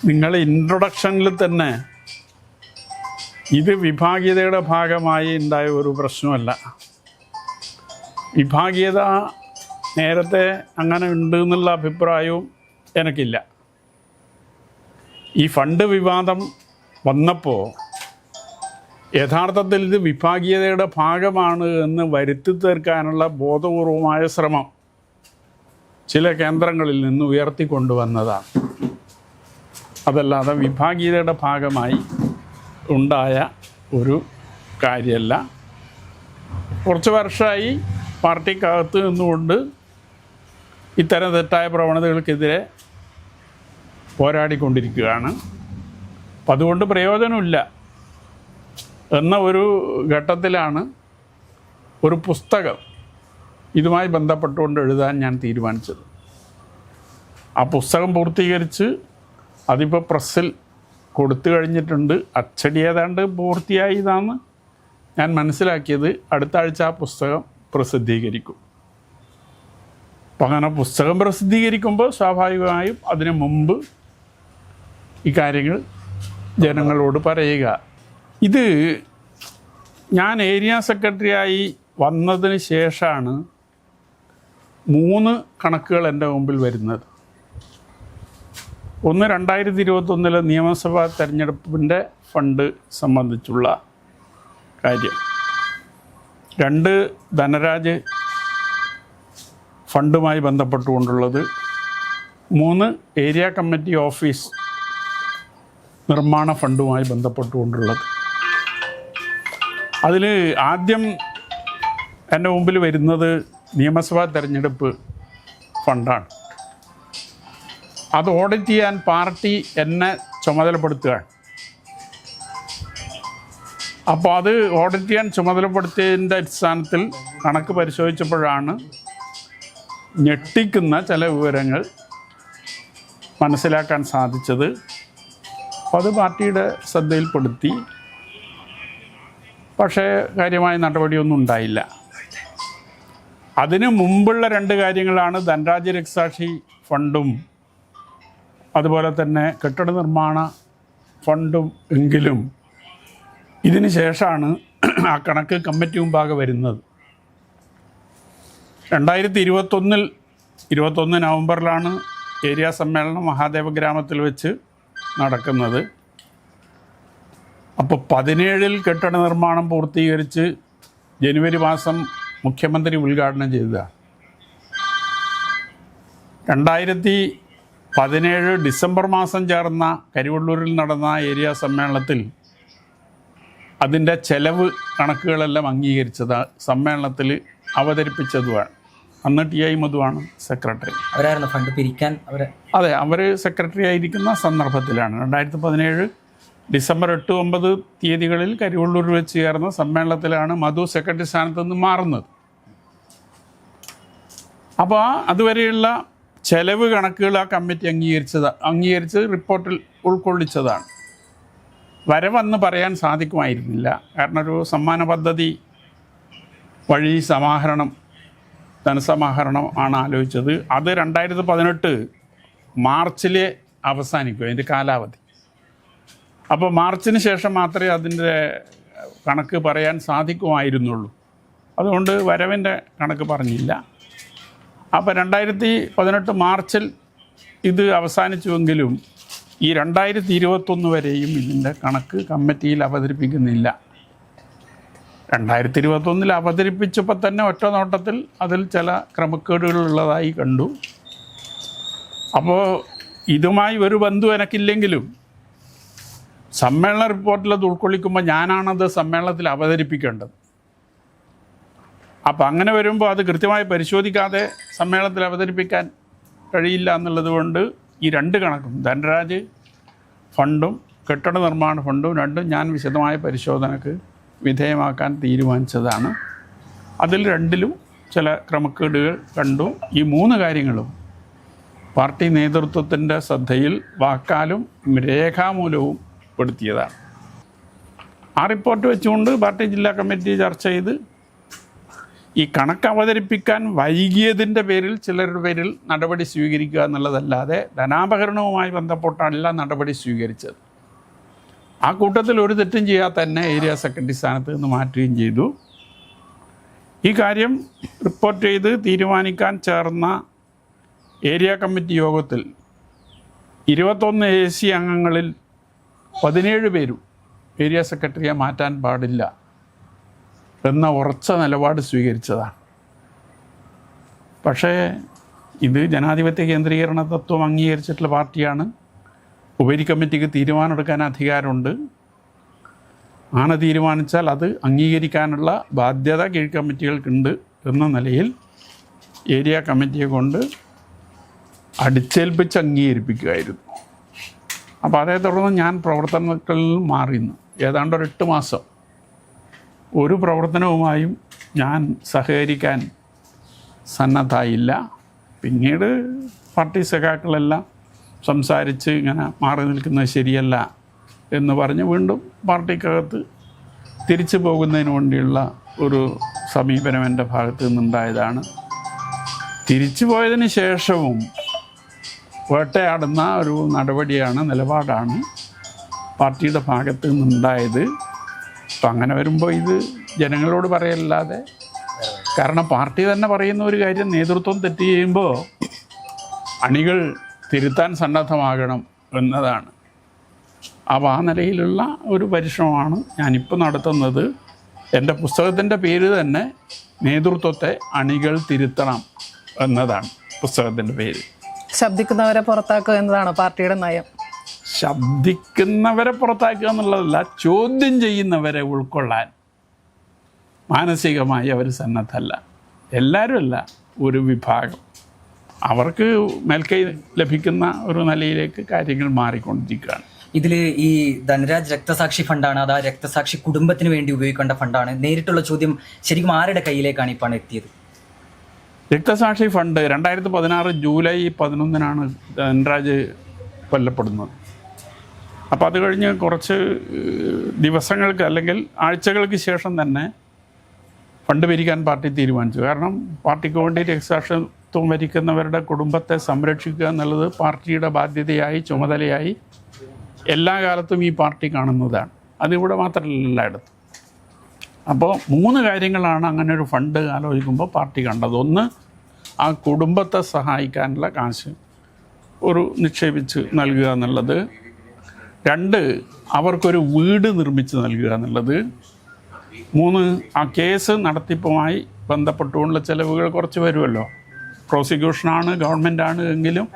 നിങ്ങൾ ഇൻട്രൊഡക്ഷനിൽ തന്നെ ഇത് വിഭാഗീയതയുടെ ഭാഗമായി ഉണ്ടായ ഒരു പ്രശ്നമല്ല. വിഭാഗീയത നേരത്തെ അങ്ങനെ ഉണ്ട് എന്നുള്ള അഭിപ്രായവും എനിക്കില്ല. ഈ ഫണ്ട് വിവാദം വന്നപ്പോൾ യഥാർത്ഥത്തിൽ ഇത് വിഭാഗീയതയുടെ ഭാഗമാണ് എന്ന് വരുത്തി തീർക്കാനുള്ള ബോധപൂർവമായ ശ്രമം ചില കേന്ദ്രങ്ങളിൽ നിന്ന് ഉയർത്തിക്കൊണ്ടുവന്നതാണ്. അതല്ലാതെ വിഭാഗീയതയുടെ ഭാഗമായി ഉണ്ടായ ഒരു കാര്യമല്ല. കുറച്ച് വർഷമായി പാർട്ടിക്കകത്ത് നിന്നുകൊണ്ട് ഇത്തരം തെറ്റായ പ്രവണതകൾക്കെതിരെ പോരാടിക്കൊണ്ടിരിക്കുകയാണ്. അപ്പം അതുകൊണ്ട് പ്രയോജനമില്ല എന്ന ഒരു ഘട്ടത്തിലാണ് ഒരു പുസ്തകം ഇതുമായി ബന്ധപ്പെട്ടുകൊണ്ട് എഴുതാൻ ഞാൻ തീരുമാനിച്ചത്. ആ പുസ്തകം പൂർത്തീകരിച്ച് അതിപ്പോൾ പ്രസ്സിൽ കൊടുത്തു കഴിഞ്ഞിട്ടുണ്ട്. അച്ചടി ഏതാണ്ട് പൂർത്തിയായി എന്നാണ് ഞാൻ മനസ്സിലാക്കിയത്. അടുത്ത ആഴ്ച ആ പുസ്തകം പ്രസിദ്ധീകരിക്കും. അപ്പം അങ്ങനെ പുസ്തകം പ്രസിദ്ധീകരിക്കുമ്പോൾ സ്വാഭാവികമായും അതിനു മുമ്പ് ഈ കാര്യങ്ങൾ ജനങ്ങളോട് പറയുക. ഇത് ഞാൻ ഏരിയ സെക്രട്ടറിയായി വന്നതിന് ശേഷമാണ് 3 കണക്കുകൾ എൻ്റെ മുമ്പിൽ വരുന്നത്. ഒന്ന് 2021 നിയമസഭാ തെരഞ്ഞെടുപ്പിൻ്റെ ഫണ്ട് സംബന്ധിച്ചുള്ള കാര്യം. 2 ധനരാജ് ഫണ്ടുമായി ബന്ധപ്പെട്ടുകൊണ്ടുള്ളത്. 3 ഏരിയ കമ്മിറ്റി ഓഫീസ് നിർമ്മാണ ഫണ്ടുമായി ബന്ധപ്പെട്ടുകൊണ്ടുള്ളത്. അതിൽ ആദ്യം എൻ്റെ മുമ്പിൽ വരുന്നത് നിയമസഭാ തെരഞ്ഞെടുപ്പ് ഫണ്ടാണ്. അത് ഓഡിറ്റ് ചെയ്യാൻ പാർട്ടി എന്നെ ചുമതലപ്പെടുത്തുകയാണ്. അപ്പോൾ അത് ഓഡിറ്റ് ചെയ്യാൻ ചുമതലപ്പെടുത്തിയതിൻ്റെ അടിസ്ഥാനത്തിൽ കണക്ക് പരിശോധിച്ചപ്പോഴാണ് ഞെട്ടിക്കുന്ന ചില വിവരങ്ങൾ മനസ്സിലാക്കാൻ സാധിച്ചത്. അപ്പോൾ അത് പാർട്ടിയുടെ ശ്രദ്ധയിൽപ്പെടുത്തി. പക്ഷേ കാര്യമായ നടപടിയൊന്നും ഉണ്ടായില്ല. അതിന് മുമ്പുള്ള 2 കാര്യങ്ങളാണ് ധനരാജ് രക്തസാക്ഷി ഫണ്ടും അതുപോലെ തന്നെ കെട്ടിട നിർമ്മാണ ഫണ്ടും. എങ്കിലും ഇതിന് ശേഷമാണ് ആ കണക്ക് കമ്മിറ്റി മുമ്പാകെ വരുന്നത്. 2021 നവംബറിലാണ് ഏരിയ സമ്മേളനം മഹാദേവ ഗ്രാമത്തിൽ വെച്ച് നടക്കുന്നത്. അപ്പോൾ 17 കെട്ടിട നിർമ്മാണം പൂർത്തീകരിച്ച് ജനുവരി മാസം മുഖ്യമന്ത്രി ഉദ്ഘാടനം ചെയ്തതാണ്. 2017 ഡിസംബർ മാസം ചേർന്ന കരിവള്ളൂരിൽ നടന്ന ഏരിയ സമ്മേളനത്തിൽ അതിൻ്റെ ചെലവ് കണക്കുകളെല്ലാം അംഗീകരിച്ചതാണ്, സമ്മേളനത്തിൽ അവതരിപ്പിച്ചതുമാണ്. അന്ന് TI മധുവാണ് സെക്രട്ടറി. അവരായിരുന്നു ഫണ്ട് പിരിക്കാൻ അതെ, അവർ സെക്രട്ടറി ആയിരിക്കുന്ന സന്ദർഭത്തിലാണ് 2017 ഡിസംബർ 8, 9 തീയതികളിൽ കരിവള്ളൂർ വെച്ച് ചേർന്ന സമ്മേളനത്തിലാണ് മധു സെക്രട്ടറി സ്ഥാനത്ത് നിന്ന് മാറുന്നത്. അപ്പോൾ അതുവരെയുള്ള ചെലവ് കണക്കുകൾ ആ കമ്മിറ്റി അംഗീകരിച്ച് റിപ്പോർട്ടിൽ ഉൾക്കൊള്ളിച്ചതാണ്. വരവെന്ന് പറയാൻ സാധിക്കുമായിരുന്നില്ല. കാരണം ഒരു സമ്മാന പദ്ധതി വഴി ധനസമാഹരണം ആണ് ആലോചിച്ചത്. അത് 2018 മാർച്ചിൽ അവസാനിക്കും അതിൻ്റെ കാലാവധി. അപ്പോൾ മാർച്ചിന് ശേഷം മാത്രമേ അതിൻ്റെ കണക്ക് പറയാൻ സാധിക്കുമായിരുന്നുള്ളൂ. അതുകൊണ്ട് വരവിൻ്റെ കണക്ക് പറഞ്ഞില്ല. അപ്പോൾ 2018 മാർച്ചിൽ ഇത് അവസാനിച്ചുവെങ്കിലും ഈ 2021 വരെയും ഇതിൻ്റെ കണക്ക് കമ്മിറ്റിയിൽ അവതരിപ്പിക്കുന്നില്ല. 2021 അവതരിപ്പിച്ചപ്പോൾ തന്നെ ഒറ്റ നോട്ടത്തിൽ അതിൽ ചില ക്രമക്കേടുകളുള്ളതായി കണ്ടു. അപ്പോൾ ഇതുമായി ഒരു ബന്ധം എനിക്കില്ലെങ്കിലും സമ്മേളന റിപ്പോർട്ടിൽ അത് ഉൾക്കൊള്ളിക്കുമ്പോൾ ഞാനാണത് സമ്മേളനത്തിൽ അവതരിപ്പിക്കേണ്ടത്. അപ്പം അങ്ങനെ വരുമ്പോൾ അത് കൃത്യമായി പരിശോധിക്കാതെ സമ്മേളനത്തിൽ അവതരിപ്പിക്കാൻ കഴിയില്ല എന്നുള്ളത് കൊണ്ട് ഈ 2 കണക്കും ധനരാജ് ഫണ്ടും കെട്ടിട നിർമ്മാണ ഫണ്ടും 2 ഞാൻ വിശദമായ പരിശോധനയ്ക്ക് വിധേയമാക്കാൻ തീരുമാനിച്ചതാണ്. അതിൽ 2ലും ചില ക്രമക്കേടുകൾ കണ്ടു. ഈ 3 കാര്യങ്ങളും പാർട്ടി നേതൃത്വത്തിൻ്റെ ശ്രദ്ധയിൽ വാക്കാലും രേഖാമൂലവും പെടുത്തിയതാണ്. ആ റിപ്പോർട്ട് വെച്ചുകൊണ്ട് പാർട്ടി ജില്ലാ കമ്മിറ്റി ചർച്ച ചെയ്ത് ഈ കണക്ക് അവതരിപ്പിക്കാൻ വൈകിയതിൻ്റെ പേരിൽ ചിലരുടെ പേരിൽ നടപടി സ്വീകരിക്കുക എന്നുള്ളതല്ലാതെ ധനാപകരണവുമായി ബന്ധപ്പെട്ടല്ല നടപടി സ്വീകരിച്ചത്. ആ കൂട്ടത്തിൽ ഒരു തെറ്റും ചെയ്യാതെ തന്നെ ഏരിയ സെക്രട്ടറി സ്ഥാനത്ത് നിന്ന് മാറ്റുകയും ചെയ്തു. ഈ കാര്യം റിപ്പോർട്ട് ചെയ്ത് തീരുമാനിക്കാൻ ചേർന്ന ഏരിയ കമ്മിറ്റി യോഗത്തിൽ 21 AC അംഗങ്ങളിൽ 17 പേരും ഏരിയ സെക്രട്ടറിയെ മാറ്റാൻ പാടില്ല എന്ന ഉറച്ച നിലപാട് സ്വീകരിച്ചതാണ്. പക്ഷേ ഇത് ജനാധിപത്യ കേന്ദ്രീകരണ തത്വം അംഗീകരിച്ചിട്ടുള്ള പാർട്ടിയാണ്. ഉപരി കമ്മിറ്റിക്ക് തീരുമാനമെടുക്കാൻ അധികാരമുണ്ട്. അങ്ങനെ തീരുമാനിച്ചാൽ അത് അംഗീകരിക്കാനുള്ള ബാധ്യത കീഴ് കമ്മിറ്റികൾക്കുണ്ട് എന്ന നിലയിൽ ഏരിയ കമ്മിറ്റിയെ കൊണ്ട് അടിച്ചേൽപ്പിച്ച് അംഗീകരിപ്പിക്കുകയായിരുന്നു. അപ്പോൾ അതേ തുടർന്ന് ഞാൻ പ്രവർത്തനത്തിൽ മാറിയിരുന്നു. ഏതാണ്ട് ഒരു 8 മാസം ഒരു പ്രവർത്തനവുമായും ഞാൻ സഹകരിക്കാൻ സന്നദ്ധമായില്ല. പിന്നീട് പാർട്ടി സഖാക്കളെല്ലാം സംസാരിച്ച് ഇങ്ങനെ മാറി നിൽക്കുന്നത് ശരിയല്ല എന്ന് പറഞ്ഞ് വീണ്ടും പാർട്ടിക്കകത്ത് തിരിച്ചു പോകുന്നതിന് വേണ്ടിയുള്ള ഒരു സമീപനം എൻ്റെ ഭാഗത്തു നിന്നുണ്ടായതാണ്. തിരിച്ചു പോയതിന് ശേഷവും വേട്ടയാടുന്ന ഒരു നടപടിയാണ്, നിലപാടാണ് പാർട്ടിയുടെ ഭാഗത്തു നിന്നുണ്ടായത്. അപ്പം അങ്ങനെ വരുമ്പോൾ ഇത് ജനങ്ങളോട് പറയല്ലാതെ, കാരണം പാർട്ടി തന്നെ പറയുന്ന ഒരു കാര്യം നേതൃത്വം തെറ്റ് ചെയ്യുമ്പോൾ അണികൾ തിരുത്താൻ സന്നദ്ധമാകണം എന്നതാണ്. അപ്പോൾ ആ നിലയിലുള്ള ഒരു പരിശ്രമമാണ് ഞാനിപ്പോൾ നടത്തുന്നത്. എൻ്റെ പുസ്തകത്തിൻ്റെ പേര് തന്നെ നേതൃത്വത്തെ അണികൾ തിരുത്തണം എന്നതാണ് പുസ്തകത്തിൻ്റെ പേര്. ശബ്ദിക്കുന്നവരെ പുറത്താക്കുക എന്നതാണ് പാർട്ടിയുടെ നയം. ശബ്ദിക്കുന്നവരെ പുറത്താക്കുക എന്നുള്ളതല്ല, ചോദ്യം ചെയ്യുന്നവരെ ഉൾക്കൊള്ളാൻ മാനസികമായി അവർ സന്നദ്ധല്ല. എല്ലാവരും അല്ല, ഒരു വിഭാഗം. അവർക്ക് മേൽക്കൈ ലഭിക്കുന്ന ഒരു നിലയിലേക്ക് കാര്യങ്ങൾ മാറിക്കൊണ്ടിരിക്കുകയാണ്. ഇതിൽ ഈ ധനരാജ് രക്തസാക്ഷി ഫണ്ടാണ്, അത് ആ രക്തസാക്ഷി കുടുംബത്തിന് വേണ്ടി ഉപയോഗിക്കേണ്ട ഫണ്ടാണ്. നേരിട്ടുള്ള ചോദ്യം ശരിക്കും ആരുടെ കയ്യിലേക്കാണ് ഈ പണം എത്തിയത്? രക്തസാക്ഷി ഫണ്ട് 2016 ജൂലൈ 11 ധനരാജ് കൊല്ലപ്പെടുന്നത്. അപ്പോൾ അത് കഴിഞ്ഞ് കുറച്ച് ദിവസങ്ങൾക്ക് അല്ലെങ്കിൽ ആഴ്ചകൾക്ക് ശേഷം തന്നെ ഫണ്ട് പിരിക്കാൻ പാർട്ടി തീരുമാനിച്ചു. കാരണം പാർട്ടിക്ക് വേണ്ടി രക്തസാക്ഷിത്വം വരിക്കുന്നവരുടെ കുടുംബത്തെ സംരക്ഷിക്കുക എന്നുള്ളത് പാർട്ടിയുടെ ബാധ്യതയായി, ചുമതലയായി എല്ലാ കാലത്തും ഈ പാർട്ടി കാണുന്നതാണ്. അതിവിടെ മാത്രമല്ല, എല്ലായിടത്തും. അപ്പോൾ 3 കാര്യങ്ങളാണ് അങ്ങനെ ഒരു ഫണ്ട് ആലോചിക്കുമ്പോൾ പാർട്ടി കണ്ടത്. ഒന്ന്, ആ കുടുംബത്തെ സഹായിക്കാനുള്ള കാശ് ഒരു നിക്ഷേപിച്ച് നൽകുക എന്നുള്ളത്. 2, അവർക്കൊരു വീട് നിർമ്മിച്ച് നൽകുക എന്നുള്ളത്. 3, ആ കേസ് നടത്തിപ്പുമായി ബന്ധപ്പെട്ടുകൊണ്ടുള്ള ചിലവുകൾ കുറച്ച് വരുമല്ലോ. പ്രോസിക്യൂഷനാണ്, ഗവൺമെൻറ്റാണ് എങ്കിലും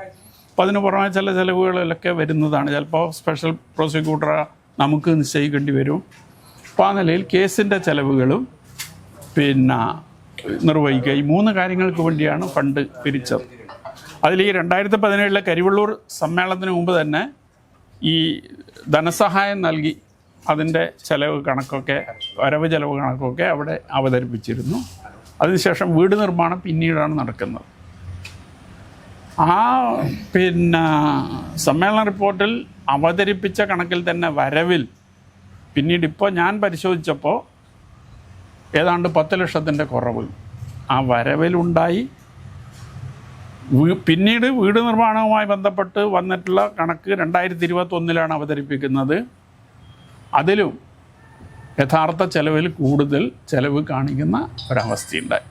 അപ്പോൾ അതിന് പുറമെ ചില ചിലവുകളിലൊക്കെ വരുന്നതാണ്. ചിലപ്പോൾ സ്പെഷ്യൽ പ്രോസിക്യൂട്ടറെ നമുക്ക് നിശ്ചയിക്കേണ്ടി വരും. അപ്പോൾ ആ നിലയിൽ കേസിൻ്റെ ചിലവുകളും നിർവഹിക്കുക. ഈ 3 കാര്യങ്ങൾക്ക് വേണ്ടിയാണ് ഫണ്ട് പിരിച്ചത്. അതിൽ ഈ 2017 കരിവള്ളൂർ സമ്മേളനത്തിന് മുമ്പ് തന്നെ ഈ ധനസഹായം നൽകി അതിൻ്റെ ചിലവ് കണക്കൊക്കെ, വരവ് ചിലവ് കണക്കൊക്കെ അവിടെ അവതരിപ്പിച്ചിരുന്നു. അതിനുശേഷം വീട് നിർമ്മാണം പിന്നീടാണ് നടക്കുന്നത്. ആ സമ്മേളന റിപ്പോർട്ടിൽ അവതരിപ്പിച്ച കണക്കിൽ തന്നെ വരവിൽ പിന്നീട് ഇപ്പോൾ ഞാൻ പരിശോധിച്ചപ്പോൾ ഏതാണ്ട് 10 ലക്ഷത്തിൻ്റെ കുറവ് ആ വരവിലുണ്ടായി. പിന്നീട് വീട് നിർമ്മാണവുമായി ബന്ധപ്പെട്ട് വന്നിട്ടുള്ള കണക്ക് 2021 അവതരിപ്പിക്കുന്നത്. അതിലും യഥാർത്ഥ ചെലവിൽ കൂടുതൽ ചെലവ് കാണിക്കുന്ന ഒരവസ്ഥയുണ്ടായി.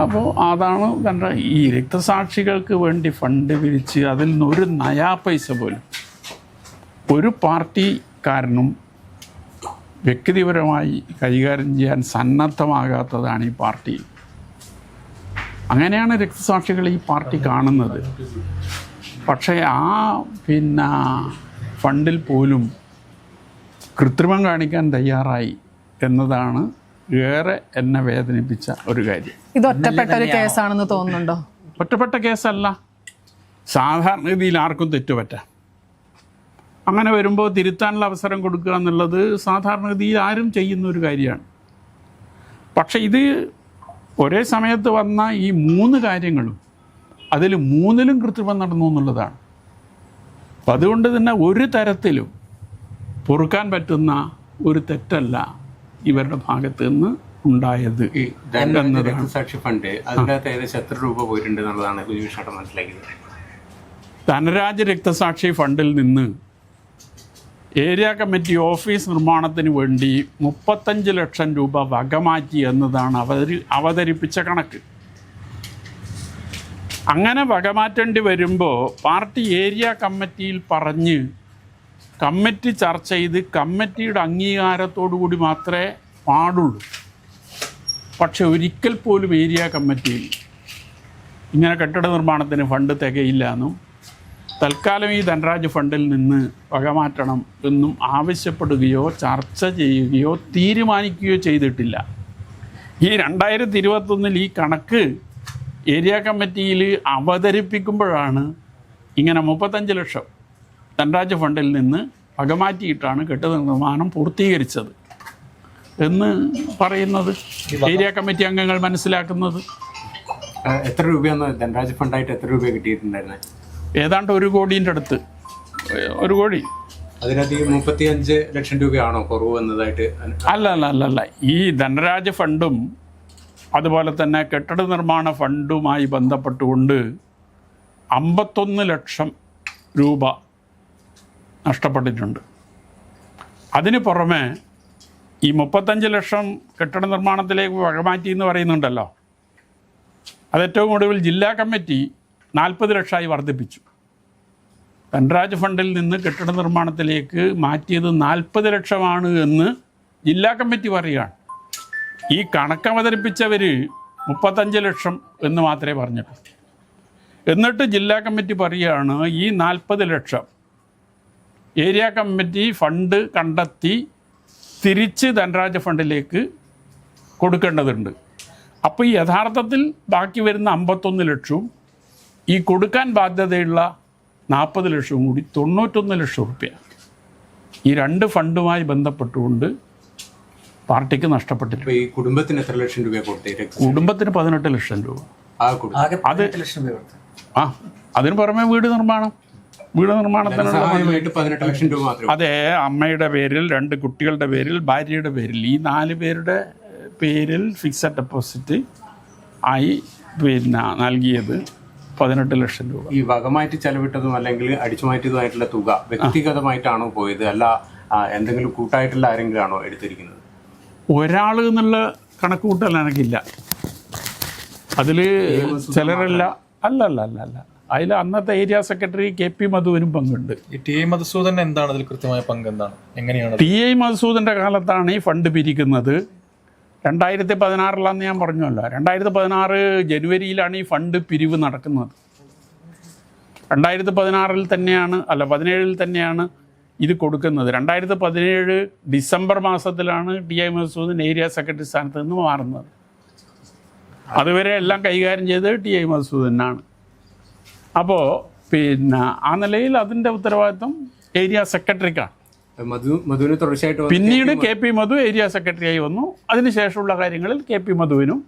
അപ്പോൾ അതാണ് ഈ രക്തസാക്ഷികൾക്ക് വേണ്ടി ഫണ്ട് പിരിച്ച് അതിൽ നിന്ന് ഒരു നയാ പൈസ പോലും ഒരു പാർട്ടിക്കാരനും വ്യക്തിപരമായി കൈകാര്യം ചെയ്യാൻ സന്നദ്ധമാകാത്തതാണ് ഈ പാർട്ടി. അങ്ങനെയാണ് രക്തസാക്ഷികൾ ഈ പാർട്ടി കാണുന്നത്. പക്ഷേ ആ ഫണ്ടിൽ പോലും കൃത്രിമം കാണിക്കാൻ തയ്യാറായി എന്നതാണ് ഏറെ എന്നെ വേദനിപ്പിച്ച ഒരു കാര്യം. ഇത് ഒറ്റപ്പെട്ട ഒരു കേസാണെന്ന് തോന്നുന്നുണ്ടോ? ഒറ്റപ്പെട്ട കേസല്ല. സാധാരണഗതിയിൽ ആർക്കും തെറ്റുപറ്റാം. അങ്ങനെ വരുമ്പോൾ തിരുത്താനുള്ള അവസരം കൊടുക്കുക എന്നുള്ളത് സാധാരണഗതിയിൽ ആരും ചെയ്യുന്ന ഒരു കാര്യമാണ്. പക്ഷേ ഇത് ഒരേ സമയത്ത് വന്ന ഈ 3 കാര്യങ്ങളും അതിൽ 3ലും കൃത്രിമം നടന്നു എന്നുള്ളതാണ്. അപ്പം അതുകൊണ്ട് തന്നെ ഒരു തരത്തിലും പൊറുക്കാൻ പറ്റുന്ന ഒരു തെറ്റല്ല ഇവരുടെ ഭാഗത്ത് നിന്ന് ഉണ്ടായത് ഈ രക്തസാക്ഷി ഫണ്ട് അതിനകത്ത് ഏകദേശം എത്ര രൂപ പോയിട്ടുണ്ട് എന്നുള്ളതാണ് കുഞ്ഞുവിഷാട്ടം മനസ്സിലാക്കിയത്. ധനരാജ് രക്തസാക്ഷി ഫണ്ടിൽ നിന്ന് ഏരിയ കമ്മിറ്റി ഓഫീസ് നിർമ്മാണത്തിന് വേണ്ടി 35 ലക്ഷം രൂപ വകമാറ്റി എന്നതാണ് അവതരിപ്പിച്ച കണക്ക്. അങ്ങനെ വകമാറ്റേണ്ടി വരുമ്പോൾ പാർട്ടി ഏരിയ കമ്മിറ്റിയിൽ പറഞ്ഞ് കമ്മിറ്റി ചർച്ച ചെയ്ത് കമ്മിറ്റിയുടെ അംഗീകാരത്തോടു കൂടി മാത്രമേ പാടുള്ളൂ. പക്ഷെ ഒരിക്കൽ പോലും ഏരിയ കമ്മിറ്റിയിൽ ഇങ്ങനെ കെട്ടിട നിർമ്മാണത്തിന് ഫണ്ട് തികയില്ല എന്നും തൽക്കാലം ഈ ധനരാജ് ഫണ്ടിൽ നിന്ന് വകമാറ്റണം എന്നും ആവശ്യപ്പെടുകയോ ചർച്ച ചെയ്യുകയോ തീരുമാനിക്കുകയോ ചെയ്തിട്ടില്ല. ഈ 2021 ഈ കണക്ക് ഏരിയ കമ്മിറ്റിയിൽ അവതരിപ്പിക്കുമ്പോഴാണ് ഇങ്ങനെ 35 ലക്ഷം ധനരാജ് ഫണ്ടിൽ നിന്ന് വകമാറ്റിയിട്ടാണ് കെട്ടിട നിർമ്മാണം പൂർത്തീകരിച്ചത് എന്ന് പറയുന്നത് ഏരിയ കമ്മിറ്റി അംഗങ്ങൾ മനസ്സിലാക്കുന്നത്. എത്ര രൂപയാണ് ധനരാജ് ഫണ്ടായിട്ട് എത്ര രൂപ കിട്ടിയിട്ടുണ്ടായിരുന്നത്? ഏതാണ്ട് 1 കോടിയുടെ അടുത്ത്. 1 കോടി. അതിനകത്ത് 35 ലക്ഷം രൂപയാണോ കുറവ് എന്നതായിട്ട്? അല്ല. ഈ ധനരാജ് ഫണ്ടും അതുപോലെ തന്നെ കെട്ടിട നിർമ്മാണ ഫണ്ടുമായി ബന്ധപ്പെട്ടുകൊണ്ട് 51 ലക്ഷം രൂപ നഷ്ടപ്പെട്ടിട്ടുണ്ട്. അതിന് പുറമെ ഈ 35 ലക്ഷം കെട്ടിട നിർമ്മാണത്തിലേക്ക് വകമാറ്റി എന്ന് പറയുന്നുണ്ടല്ലോ, അതേറ്റവും ഒടുവിൽ ജില്ലാ കമ്മിറ്റി 40 ലക്ഷമായി വർദ്ധിപ്പിച്ചു. ധനരാജ് ഫണ്ടിൽ നിന്ന് കെട്ടിട നിർമ്മാണത്തിലേക്ക് മാറ്റിയത് 40 ലക്ഷമാണ് എന്ന് ജില്ലാ കമ്മിറ്റി പറയുകയാണ്. ഈ കണക്ക് അവതരിപ്പിച്ചവർ 35 ലക്ഷം എന്ന് മാത്രമേ പറഞ്ഞിട്ടുള്ളൂ. എന്നിട്ട് ജില്ലാ കമ്മിറ്റി പറയുകയാണ് ഈ 40 ലക്ഷം ഏരിയ കമ്മിറ്റി ഫണ്ട് കണ്ടെത്തി തിരിച്ച് ധനരാജ് ഫണ്ടിലേക്ക് കൊടുക്കേണ്ടതുണ്ട്. അപ്പോൾ ഈ യഥാർത്ഥത്തിൽ ബാക്കി വരുന്ന 51 ലക്ഷവും ഈ കൊടുക്കാൻ ബാധ്യതയുള്ള 40 ലക്ഷവും കൂടി 91 ലക്ഷം റുപ്യ ഈ 2 ഫണ്ടുമായി ബന്ധപ്പെട്ടുകൊണ്ട് പാർട്ടിക്ക് നഷ്ടപ്പെട്ടിട്ടുണ്ട്. ഈ കുടുംബത്തിന് എത്ര ലക്ഷം രൂപ കൊടുത്തേ? കുടുംബത്തിന് 18 ലക്ഷം രൂപ. അത് അതിന് പുറമെ വീട് നിർമ്മാണത്തിനുള്ള 18 ലക്ഷം രൂപ മാത്രം. അതെ, അമ്മയുടെ പേരിൽ 2 കുട്ടികളുടെ പേരിൽ ഭാര്യയുടെ പേരിൽ ഈ 4 പേരുടെ പേരിൽ ഫിക്സഡ് ഡെപ്പോസിറ്റ് ആയി നൽകിയത് 18 ലക്ഷം രൂപ. ഈ വകമാറ്റി ചെലവിട്ടതും അല്ലെങ്കിൽ അടിച്ചു മാറ്റിയതുമായിട്ടുള്ള തുക വ്യക്തിഗതമായിട്ടാണോ പോയത്, അല്ല എന്തെങ്കിലും കൂട്ടായിട്ടുള്ള ആരെങ്കിലും ആണോ എടുത്തിരിക്കുന്നത്? ഒരാൾ എന്നുള്ള കണക്ക് കൂട്ടൽ എനിക്കില്ല. അതിൽ ചിലരല്ല. അല്ല അതിൽ അന്നത്തെ ഏരിയ സെക്രട്ടറി KP മധുവിനും പങ്കുണ്ട്. ഈ ടി ഐ മധുസൂദൻ എന്താണ് അതിൽ കൃത്യമായ പങ്ക് എന്താണ്, എങ്ങനെയാണ്? TI മധുസൂദൻ്റെ കാലത്താണ് ഈ ഫണ്ട് പിരിക്കുന്നത്. 2016 ഞാൻ പറഞ്ഞല്ലോ, 2016 ജനുവരിയിലാണ് ഈ ഫണ്ട് പിരിവ് നടക്കുന്നത്. 2016 തന്നെയാണ് 17 തന്നെയാണ് ഇത് കൊടുക്കുന്നത്. 2017 ഡിസംബർ മാസത്തിലാണ് TI മധുസൂദൻ ഏരിയ സെക്രട്ടറി സ്ഥാനത്ത് നിന്ന് മാറുന്നത്. അതുവരെ എല്ലാം കൈകാര്യം ചെയ്തത് TI മധുസൂദനാണ്. അപ്പോൾ ആ നിലയിൽ അതിൻ്റെ ഉത്തരവാദിത്വം ഏരിയ സെക്രട്ടറിക്കാണ്. മധുവിന് തുടർച്ചയായിട്ട് പിന്നീട് KP മധു ഏരിയ സെക്രട്ടറിയായി വന്നു. അതിനുശേഷമുള്ള കാര്യങ്ങളിൽ KP മധുവിനും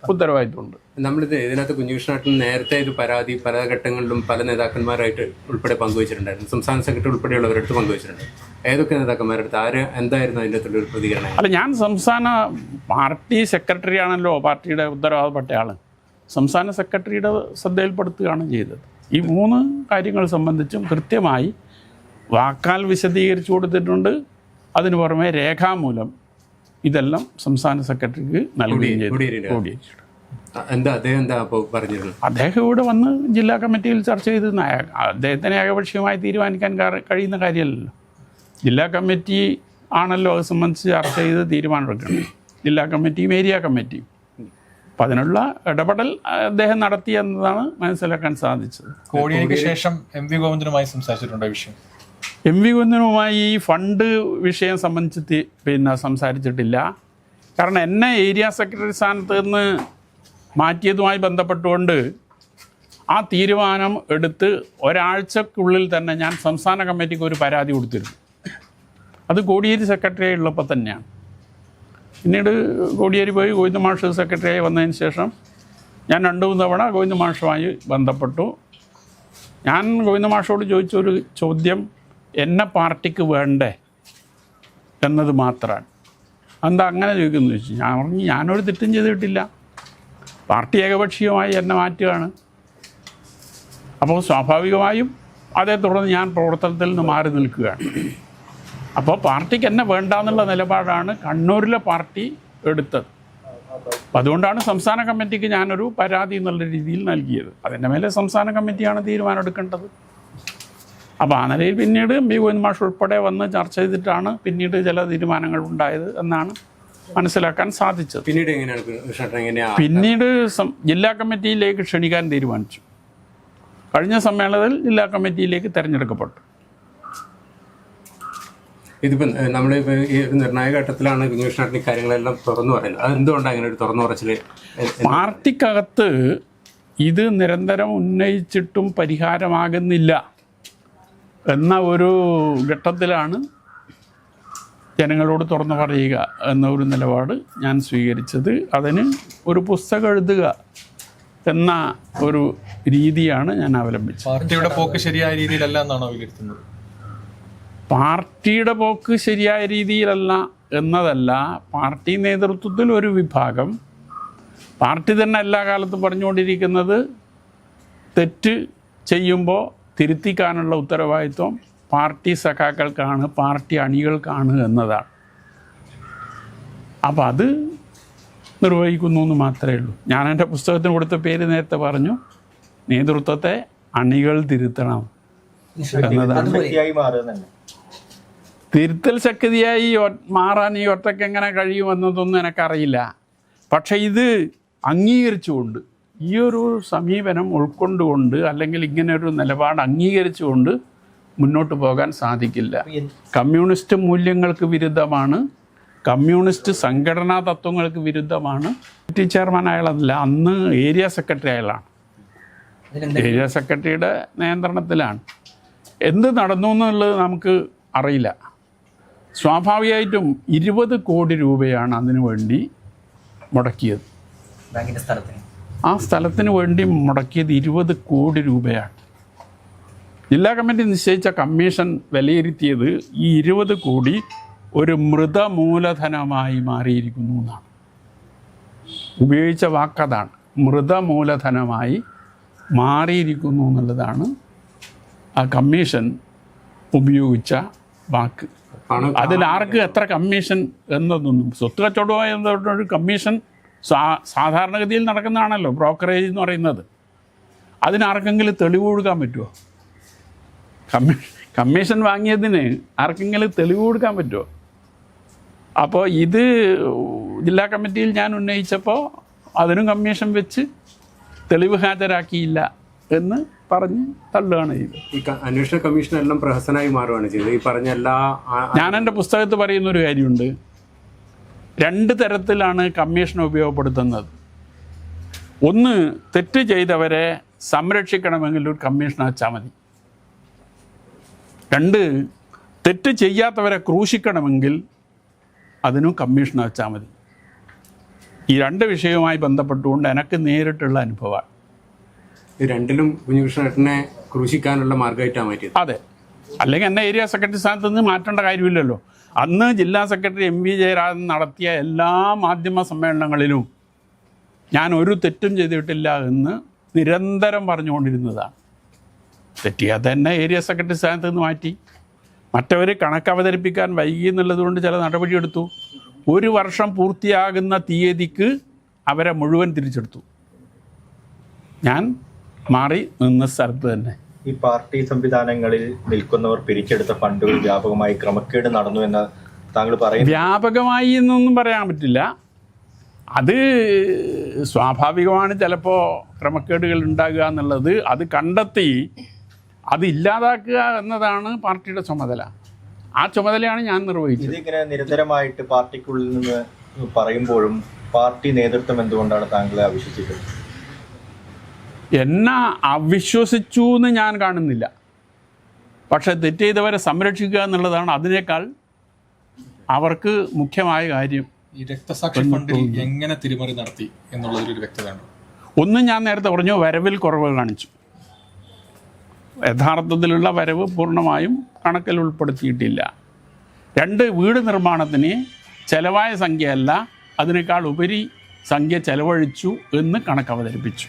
ഉത്തരവാദിത്വമുണ്ട്. നമ്മളിത് ഇതിനകത്ത് കുഞ്ഞുകൃഷ്ണനാട്ടിൽ നേരത്തെ ഇത് പരാതി പല ഘട്ടങ്ങളിലും പല നേതാക്കന്മാരായിട്ട് ഉൾപ്പെടെ പങ്കുവച്ചിട്ടുണ്ടായിരുന്നു. സംസ്ഥാന സെക്രട്ടറി ഉൾപ്പെടെയുള്ളവരടുത്ത് പങ്കുവച്ചിട്ടുണ്ട്. ഏതൊക്കെ നേതാക്കന്മാരടുത്ത് എന്തായിരുന്നു അതിൻ്റെ ഒരു പ്രതികരണം? അല്ല, ഞാൻ സംസ്ഥാന പാർട്ടി സെക്രട്ടറി ആണല്ലോ, പാർട്ടിയുടെ ഉത്തരവാദപ്പെട്ട ആൾ. സംസ്ഥാന സെക്രട്ടറിയുടെ ശ്രദ്ധയിൽപ്പെടുത്തുകയാണ് ചെയ്തത്. ഈ 3 കാര്യങ്ങൾ സംബന്ധിച്ചും കൃത്യമായി വാക്കാൽ വിശദീകരിച്ചു കൊടുത്തിട്ടുണ്ട്. അതിനു പുറമെ രേഖാമൂലം ഇതെല്ലാം സംസ്ഥാന സെക്രട്ടറിക്ക് നൽകുകയും ചെയ്തു. അദ്ദേഹം ഇവിടെ വന്ന് ജില്ലാ കമ്മിറ്റിയിൽ ചർച്ച ചെയ്ത് അദ്ദേഹത്തിന് ഏകപക്ഷീയമായി തീരുമാനിക്കാൻ കഴിയുന്ന കാര്യമല്ലല്ലോ. ജില്ലാ കമ്മിറ്റി ആണല്ലോ അത് സംബന്ധിച്ച് ചർച്ച ചെയ്ത് തീരുമാനമെടുക്കുന്നത്. ജില്ലാ കമ്മിറ്റിയും ഏരിയ കമ്മിറ്റിയും. അപ്പം അതിനുള്ള ഇടപെടൽ അദ്ദേഹം നടത്തി എന്നതാണ് മനസ്സിലാക്കാൻ സാധിച്ചത്. കോടിയേരിക്ക് ശേഷം MV ഗോവിന്ദനുമായി സംസാരിച്ചിട്ടുണ്ടോ ഈ വിഷയം? MV ഗോവിന്ദനുമായി ഈ ഫണ്ട് വിഷയം സംബന്ധിച്ച് സംസാരിച്ചിട്ടില്ല. കാരണം എന്നെ ഏരിയ സെക്രട്ടറി സ്ഥാനത്ത് നിന്ന് മാറ്റിയതുമായി ബന്ധപ്പെട്ടുകൊണ്ട് ആ തീരുമാനം എടുത്ത് ഒരാഴ്ചക്കുള്ളിൽ തന്നെ ഞാൻ സംസ്ഥാന കമ്മിറ്റിക്ക് ഒരു പരാതി കൊടുത്തിരുന്നു. അത് കോടിയേരി സെക്രട്ടറി ഉള്ളപ്പോൾ തന്നെയാണ്. പിന്നീട് കോടിയേരി പോയി ഗോവിന്ദ മാഷ് സെക്രട്ടറിയായി വന്നതിന് ശേഷം ഞാൻ 2-3 തവണ ഗോവിന്ദ മാഷുമായി ബന്ധപ്പെട്ടു. ഞാൻ ഗോവിന്ദ മാഷോട് ചോദിച്ചൊരു ചോദ്യം എന്നെ പാർട്ടിക്ക് വേണ്ടേ എന്നത് മാത്രമാണ്. എന്താ അങ്ങനെ ചോദിക്കുന്നു ചോദിച്ചു. ഞാൻ പറഞ്ഞു ഞാനൊരു തെറ്റും ചെയ്തിട്ടില്ല, പാർട്ടി ഏകപക്ഷീയമായി എന്നെ മാറ്റുകയാണ്. അപ്പോൾ സ്വാഭാവികമായും അതേ തുടർന്ന് ഞാൻ പ്രവർത്തനത്തിൽ നിന്ന് മാറി നിൽക്കുകയാണ്. അപ്പോൾ പാർട്ടിക്ക് എന്നെ വേണ്ടാന്നുള്ള നിലപാടാണ് കണ്ണൂരിലെ പാർട്ടി എടുത്തത്. അപ്പം അതുകൊണ്ടാണ് സംസ്ഥാന കമ്മിറ്റിക്ക് ഞാനൊരു പരാതി എന്നുള്ള രീതിയിൽ നൽകിയത്. അതിൻ്റെ മേലെ സംസ്ഥാന കമ്മിറ്റിയാണ് തീരുമാനം എടുക്കേണ്ടത്. അപ്പോൾ ആ നിലയിൽ പിന്നീട് എം പി ഗോവിന്ദ മാഷ് ഉൾപ്പെടെ വന്ന് ചർച്ച ചെയ്തിട്ടാണ് പിന്നീട് ചില തീരുമാനങ്ങൾ ഉണ്ടായത് എന്നാണ് മനസ്സിലാക്കാൻ സാധിച്ചത്. പിന്നീട് എങ്ങനെയാണ് പിന്നീട് ജില്ലാ കമ്മിറ്റിയിലേക്ക് ക്ഷണിക്കാൻ തീരുമാനിച്ചു. കഴിഞ്ഞ സമ്മേളനത്തിൽ ജില്ലാ കമ്മിറ്റിയിലേക്ക് തിരഞ്ഞെടുക്കപ്പെട്ടു. ഇതിപ്പോൾ നമ്മളിപ്പോൾ ഈ നിർണായക ഘട്ടത്തിലാണ് കുഞ്ഞുകൃഷ്ണൻ ഈ കാര്യങ്ങളെല്ലാം തുറന്നു പറയുന്നത്. അതെന്തുകൊണ്ടാണ് അങ്ങനെ ഒരു തുറന്നു പറച്ചിൽ? പാർട്ടിക്കകത്ത് ഇത് നിരന്തരം ഉന്നയിച്ചിട്ടും പരിഹാരമാകുന്നില്ല എന്ന ഒരു ഘട്ടത്തിലാണ് ജനങ്ങളോട് തുറന്നു പറയുക എന്ന ഒരു നിലപാട് ഞാൻ സ്വീകരിച്ചത്. അതിന് ഒരു പുസ്തകം എഴുതുക എന്ന ഒരു രീതിയാണ് ഞാൻ അവലംബിച്ചത്. പാർട്ടിയുടെ പോക്ക് ശരിയായ രീതിയിലല്ല എന്നാണോ വിലയിരുത്തുന്നത്? പാർട്ടിയുടെ പോക്ക് ശരിയായ രീതിയിലല്ല എന്നതല്ല, പാർട്ടി നേതൃത്വത്തിൽ ഒരു വിഭാഗം, പാർട്ടി തന്നെ എല്ലാ കാലത്തും പറഞ്ഞുകൊണ്ടിരിക്കുന്നത് തെറ്റ് ചെയ്യുമ്പോൾ തിരുത്തിക്കാനുള്ള ഉത്തരവാദിത്വം പാർട്ടി സഖാക്കൾക്കാണ്, പാർട്ടി അണികൾക്കാണ് എന്നതാണ്. അപ്പം അത് നിർവഹിക്കുന്നു എന്ന് മാത്രമേ ഉള്ളൂ. ഞാൻ എൻ്റെ പുസ്തകത്തിന് കൊടുത്ത പേര് നേരത്തെ പറഞ്ഞു, നേതൃത്വത്തെ അണികൾ തിരുത്തണം എന്നതാണ്. തിരുത്തൽ ശക്തിയായി മാറാൻ ഈ ഒറ്റയ്ക്ക് എങ്ങനെ കഴിയുമെന്നതൊന്നും എനിക്കറിയില്ല. പക്ഷേ ഇത് അംഗീകരിച്ചുകൊണ്ട്, ഈ ഒരു സമീപനം ഉൾക്കൊണ്ടുകൊണ്ട്, അല്ലെങ്കിൽ ഇങ്ങനെ ഒരു നിലപാട് അംഗീകരിച്ചുകൊണ്ട് മുന്നോട്ട് പോകാൻ സാധിക്കില്ല. കമ്മ്യൂണിസ്റ്റ് മൂല്യങ്ങൾക്ക് വിരുദ്ധമാണ്, കമ്മ്യൂണിസ്റ്റ് സംഘടനാ തത്വങ്ങൾക്ക് വിരുദ്ധമാണ്. ചെയർമാൻ അയാളല്ല, അന്ന് ഏരിയ സെക്രട്ടറി അയാളാണ്. ഏരിയ സെക്രട്ടറിയുടെ നിയന്ത്രണത്തിലാണ്. എന്ത് നടന്നു എന്നുള്ളത് നമുക്ക് അറിയില്ല. സ്വാഭാവികമായിട്ടും 20 കോടി രൂപയാണ് അതിനു വേണ്ടി മുടക്കിയത്. ആ സ്ഥലത്തിന് വേണ്ടി മുടക്കിയത് 20 കോടി രൂപയാണ്. ജില്ലാ കമ്മിറ്റി നിശ്ചയിച്ച കമ്മീഷൻ വിലയിരുത്തിയത് ഈ 20 കോടി ഒരു മൃതമൂലധനമായി മാറിയിരിക്കുന്നു എന്നാണ്. ഉപയോഗിച്ച വാക്കതാണ്, മൃതമൂലധനമായി മാറിയിരിക്കുന്നു എന്നുള്ളതാണ് ആ കമ്മീഷൻ ഉപയോഗിച്ച വാക്ക്. അതിൽ ആർക്ക് എത്ര കമ്മീഷൻ എന്നതൊന്നും, സ്വത്ത് കച്ചവടമായി ഒരു കമ്മീഷൻ സാധാരണഗതിയിൽ നടക്കുന്നതാണല്ലോ ബ്രോക്കറേജ് എന്ന് പറയുന്നത്. അതിനാർക്കെങ്കിലും തെളിവ് കൊടുക്കാൻ പറ്റുമോ? കമ്മീഷൻ വാങ്ങിയതിന് ആർക്കെങ്കിലും തെളിവ് കൊടുക്കാൻ പറ്റുമോ? അപ്പോൾ ഇത് ജില്ലാ കമ്മിറ്റിയിൽ ഞാൻ ഉന്നയിച്ചപ്പോൾ അതിനും കമ്മീഷൻ വെച്ച് തെളിവ് ഹാജരാക്കിയില്ല എന്ന് പറഞ്ഞ് തള്ളുകയാണ് ചെയ്തത്. ഈ അന്വേഷണ കമ്മീഷൻ എല്ലാം പ്രഹസനമായി മാറുകയാണ് ചെയ്തത്. ഈ പറഞ്ഞ എല്ലാ, ഞാൻ എൻ്റെ പുസ്തകത്തിൽ പറയുന്നൊരു കാര്യമുണ്ട്, 2 തരത്തിലാണ് കമ്മീഷൻ ഉപയോഗപ്പെടുത്തുന്നത്. ഒന്ന്, തെറ്റ് ചെയ്തവരെ സംരക്ഷിക്കണമെങ്കിൽ ഒരു കമ്മീഷൻ വെച്ചാൽ മതി. 2, തെറ്റ് ചെയ്യാത്തവരെ ക്രൂശിക്കണമെങ്കിൽ അതിനും കമ്മീഷൻ വെച്ചാൽ മതി. ഈ 2 വിഷയവുമായി ബന്ധപ്പെട്ടുകൊണ്ട് എനിക്ക് നേരിട്ടുള്ള അനുഭവമാണ്. ഈ രണ്ടിലും കുഞ്ഞുകൃഷ്ണനെ ക്രൂശിക്കാനുള്ള മാർഗമായിട്ടാണ് മാറ്റിയത്. അതെ, അല്ലെങ്കിൽ എന്നെ ഏരിയ സെക്രട്ടറി സ്ഥാനത്ത് നിന്ന് മാറ്റേണ്ട കാര്യമില്ലല്ലോ. അന്ന് ജില്ലാ സെക്രട്ടറി MV ജയരാജൻ നടത്തിയ എല്ലാ മാധ്യമ സമ്മേളനങ്ങളിലും ഞാൻ ഒരു തെറ്റും ചെയ്തിട്ടില്ല എന്ന് നിരന്തരം പറഞ്ഞുകൊണ്ടിരുന്നതാണ്. തെറ്റിയാൽ തന്നെ ഏരിയ സെക്രട്ടറി സ്ഥാനത്ത് നിന്ന് മാറ്റി. മറ്റവർ കണക്ക് അവതരിപ്പിക്കാൻ വൈകി എന്നുള്ളതുകൊണ്ട് ചില നടപടിയെടുത്തു. 1 വർഷം പൂർത്തിയാകുന്ന തീയതിക്ക് അവരെ മുഴുവൻ തിരിച്ചെടുത്തു. ഞാൻ മാറി നിന്ന സ്ഥലത്ത് തന്നെ. ഈ പാർട്ടി സംവിധാനങ്ങളിൽ നിൽക്കുന്നവർ പിരിച്ചെടുത്ത ഫണ്ടുകൾ വ്യാപകമായി ക്രമക്കേട് നടന്നു എന്ന് താങ്കൾ പറയുന്നു. വ്യാപകമായി എന്നൊന്നും പറയാൻ പറ്റില്ല. അത് സ്വാഭാവികമാണ്. ചിലപ്പോൾ ക്രമക്കേടുകൾ ഉണ്ടാകുക എന്നുള്ളത്, അത് കണ്ടെത്തി അത് ഇല്ലാതാക്കുക എന്നതാണ് പാർട്ടിയുടെ ചുമതല. ആ ചുമതലയാണ് ഞാൻ നിർവഹിച്ചത്. ഇതിങ്ങനെ നിരന്തരമായിട്ട് പാർട്ടിക്കുള്ളിൽ നിന്ന് പറയുമ്പോഴും പാർട്ടി നേതൃത്വം എന്തുകൊണ്ടാണ് താങ്കളെ അവിശ്വസിച്ചത്? എന്നെ അവിശ്വസിച്ചു എന്ന് ഞാൻ കാണുന്നില്ല. പക്ഷെ തെറ്റ് ചെയ്തവരെ സംരക്ഷിക്കുക എന്നുള്ളതാണ് അതിനേക്കാൾ അവർക്ക് മുഖ്യമായ കാര്യം. ഈ രക്തസാക്ഷി ഫണ്ടിൽ എങ്ങനെ തിരിമറി നടത്തി എന്നുള്ളതിലൊരു വ്യക്തതയാണ്. ഒന്ന്, ഞാൻ നേരത്തെ പറഞ്ഞു, വരവിൽ കുറവ് കാണിച്ചു. യഥാർത്ഥത്തിലുള്ള വരവ് പൂർണ്ണമായും കണക്കിൽ ഉൾപ്പെടുത്തിയിട്ടില്ല. 2, വീട് നിർമ്മാണത്തിന് ചെലവായ സംഖ്യയല്ല, അതിനേക്കാൾ ഉപരി സംഖ്യ ചെലവഴിച്ചു എന്ന് കണക്ക് അവതരിപ്പിച്ചു.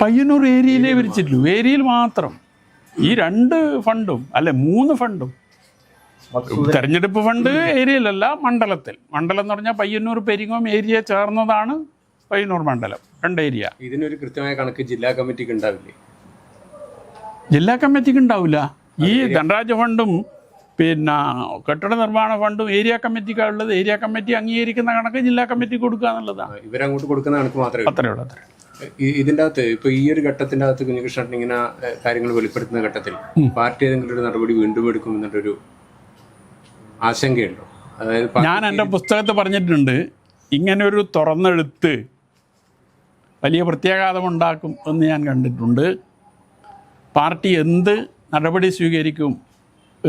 പയ്യന്നൂർ ഏരിയയിലേ വിരിച്ചിട്ടുള്ളൂ, ഏരിയയിൽ മാത്രം. ഈ 2 ഫണ്ടും അല്ലെ 3 ഫണ്ടും, തെരഞ്ഞെടുപ്പ് ഫണ്ട് ഏരിയയിലല്ല, മണ്ഡലത്തിൽ. മണ്ഡലം എന്ന് പറഞ്ഞാൽ പയ്യന്നൂർ പെരിങ്ങോം ഏരിയ ചേർന്നതാണ് പയ്യന്നൂർ മണ്ഡലം, 2 ഏരിയ. ഇതിനൊരു കൃത്യമായ കണക്ക് ജില്ലാ കമ്മിറ്റിക്ക് ഉണ്ടാവില്ലേ? ജില്ലാ കമ്മിറ്റിക്ക് ഉണ്ടാവില്ല. ഈ ധനരാജ് ഫണ്ടും പിന്നെ കെട്ടിട നിർമ്മാണ ഫണ്ടും ഏരിയ കമ്മിറ്റിക്കാണുള്ളത്. ഏരിയ കമ്മിറ്റി അംഗീകരിക്കുന്ന കണക്ക് ജില്ലാ കമ്മിറ്റി കൊടുക്കുക എന്നുള്ളതാണ്. ഇവരങ്ങോട്ട് കൊടുക്കുന്ന കണക്ക് മാത്രമേ അത്രയേ ഉള്ളൂ. ഇതിൻ്റെ അകത്ത് ഇപ്പോൾ ഈ ഒരു ഘട്ടത്തിൻ്റെ അകത്ത് കുഞ്ഞികൃഷ്ണൻ ഇങ്ങനെ കാര്യങ്ങൾ വെളിപ്പെടുത്തുന്ന ഘട്ടത്തിൽ പാർട്ടി ഏതെങ്കിലും ഒരു നടപടി വീണ്ടും എടുക്കുമെന്നുള്ളൊരു ആശങ്കയുണ്ടോ? അതായത് ഞാൻ എൻ്റെ പുസ്തകത്തിൽ പറഞ്ഞിട്ടുണ്ട്, ഇങ്ങനൊരു തുറന്നെഴുത്ത് വലിയ പ്രത്യാഘാതമുണ്ടാക്കും എന്ന് ഞാൻ കണ്ടിട്ടുണ്ട്. പാർട്ടി എന്ത് നടപടി സ്വീകരിക്കും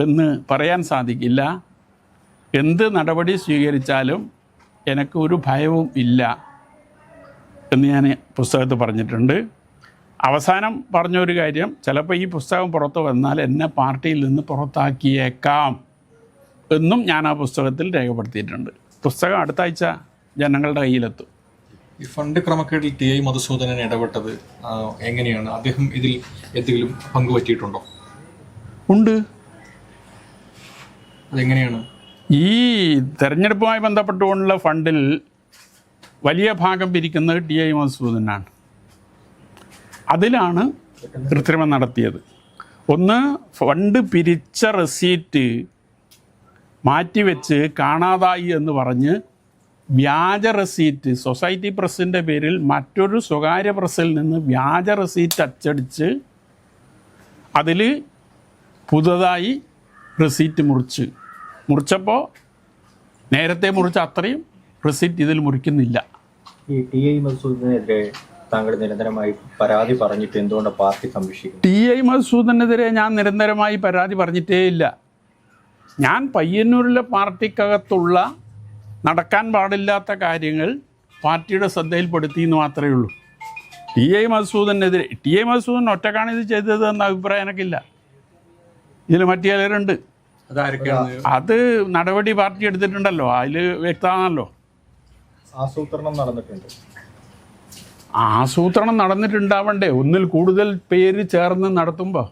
എന്ന് പറയാൻ സാധിക്കില്ല. എന്ത് നടപടി സ്വീകരിച്ചാലും എനിക്ക് ഒരു ഭയവും ഇല്ല എന്ന് ഞാൻ പുസ്തകത്തിൽ പറഞ്ഞിട്ടുണ്ട്. അവസാനം പറഞ്ഞൊരു കാര്യം, ചിലപ്പോൾ ഈ പുസ്തകം പുറത്തു വന്നാൽ എന്നെ പാർട്ടിയിൽ നിന്ന് പുറത്താക്കിയേക്കാം എന്നും ഞാൻ ആ പുസ്തകത്തിൽ രേഖപ്പെടുത്തിയിട്ടുണ്ട്. പുസ്തകം അടുത്ത ആഴ്ച ജനങ്ങളുടെ കയ്യിലെത്തും. ഈ ഫണ്ട് ക്രമക്കേടിൽ ടി.ഐ. മധുസൂദനൻ ഇടപെട്ടത് എങ്ങനെയാണ്? അദ്ദേഹം ഇതിൽ എന്തെങ്കിലും പങ്കുപറ്റിയിട്ടുണ്ടോ? ഉണ്ട്. അതെങ്ങനെയാണ്? ഈ തെരഞ്ഞെടുപ്പുമായി ബന്ധപ്പെട്ടുകൊണ്ടുള്ള ഫണ്ടിൽ വലിയ ഭാഗം പിരിക്കുന്നത് ടി.ഐ. മധുസൂദനാണ്. അതിലാണ് കൃത്രിമം നടത്തിയത്. ഒന്ന്, ഫണ്ട് പിരിച്ച റെസീറ്റ് മാറ്റിവെച്ച് കാണാതായി എന്ന് പറഞ്ഞ് വ്യാജ റെസീറ്റ് സൊസൈറ്റി പ്രസിൻ്റെ പേരിൽ മറ്റൊരു സ്വകാര്യ പ്രസിൽ നിന്ന് വ്യാജ റെസീറ്റ് അച്ചടിച്ച് അതിൽ പുതുതായി റെസീറ്റ് മുറിച്ചപ്പോൾ നേരത്തെ മുറിച്ച അത്രയും റെസീറ്റ് ഇതിൽ മുറിക്കുന്നില്ല. ഈ ടി.ഐ. മധുസൂദനെതിരെ താങ്കൾ നിരന്തരമായി പരാതി പറഞ്ഞിട്ട് എന്തുകൊണ്ടാണ് പാർട്ടി സംരക്ഷിക്കുന്നത്? ടി.ഐ. മധുസൂദനെതിരെ ഞാൻ നിരന്തരമായി പരാതി പറഞ്ഞിട്ടേ ഇല്ല. ഞാൻ പയ്യന്നൂരിലെ പാർട്ടിക്കകത്തുള്ള നടക്കാൻ പാടില്ലാത്ത കാര്യങ്ങൾ പാർട്ടിയുടെ ശ്രദ്ധയിൽപ്പെടുത്തി എന്ന് മാത്രമേ ഉള്ളൂ. ടി.ഐ. മധുസൂദനെതിരെ, ടി.ഐ. മധുസൂദൻ ഒറ്റക്കാണ് ഇത് ചെയ്തത് എന്ന അഭിപ്രായം എനിക്കില്ല. ഇതിൽ മറ്റു ചിലരുണ്ട്. അത് നടപടി പാർട്ടി എടുത്തിട്ടുണ്ടല്ലോ, അതിൽ വ്യക്തമാണല്ലോ. ആസൂത്രണം നടന്നിട്ടുണ്ട്. ആസൂത്രണം നടന്നിട്ടുണ്ടാവണ്ടേ? ഒന്നിൽ കൂടുതൽ പേര് ചേർന്ന് നടത്തുമ്പോൾ